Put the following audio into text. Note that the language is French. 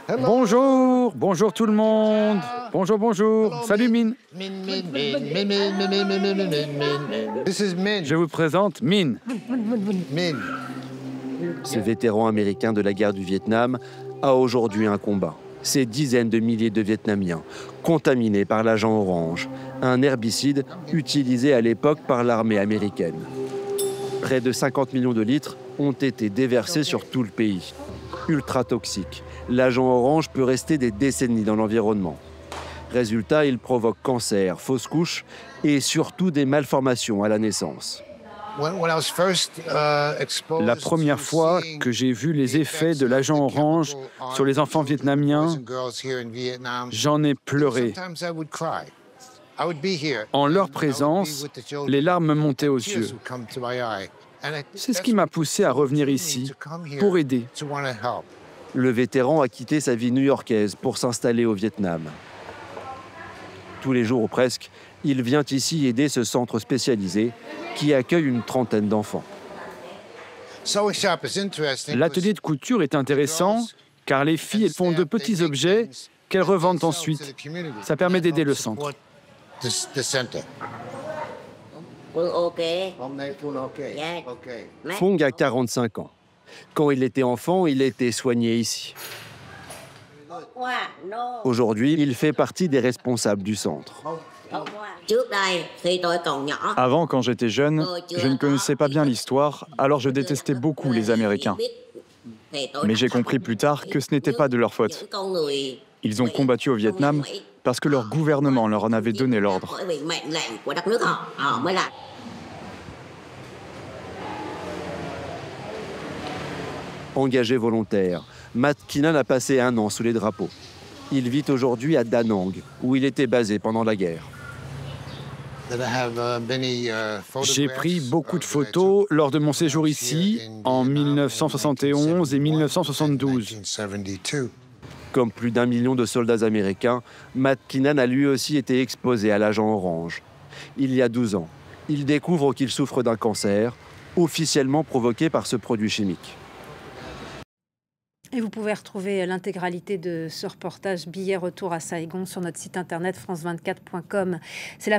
Bonjour, bonjour tout le monde. Bonjour, bonjour. Salut Min. Je vous présente Min. Ce vétéran américain de la guerre du Vietnam a aujourd'hui un combat. Ces dizaines de milliers de Vietnamiens, contaminés par l'agent orange, un herbicide utilisé à l'époque par l'armée américaine. Près de 50 millions de litres ont été déversés sur tout le pays. Ultra toxique, l'agent orange peut rester des décennies dans l'environnement. Résultat, il provoque cancer, fausses couches et surtout des malformations à la naissance. La première fois que j'ai vu les effets de l'agent orange sur les enfants vietnamiens, j'en ai pleuré. En leur présence, les larmes me montaient aux yeux. C'est ce qui m'a poussé à revenir ici pour aider. Le vétéran a quitté sa vie new-yorkaise pour s'installer au Vietnam. Tous les jours ou presque, il vient ici aider ce centre spécialisé qui accueille une trentaine d'enfants. L'atelier de couture est intéressant car les filles font de petits objets qu'elles revendent ensuite. Ça permet d'aider le centre. Phong a 45 ans. Quand il était enfant, il était soigné ici. Aujourd'hui, il fait partie des responsables du centre. Avant, quand j'étais jeune, je ne connaissais pas bien l'histoire, alors je détestais beaucoup les Américains. Mais j'ai compris plus tard que ce n'était pas de leur faute. Ils ont combattu au Vietnam parce que leur gouvernement leur en avait donné l'ordre. Engagé volontaire, Matt Keenan a passé 1 an sous les drapeaux. Il vit aujourd'hui à Da Nang, où il était basé pendant la guerre. J'ai pris beaucoup de photos lors de mon séjour ici, en 1971 et 1972. Comme plus d'1 million de soldats américains, Matt Keenan a lui aussi été exposé à l'agent orange. Il y a 12 ans, il découvre qu'il souffre d'un cancer, officiellement provoqué par ce produit chimique. Et vous pouvez retrouver l'intégralité de ce reportage Billet retour à Saigon sur notre site internet france24.com. C'est la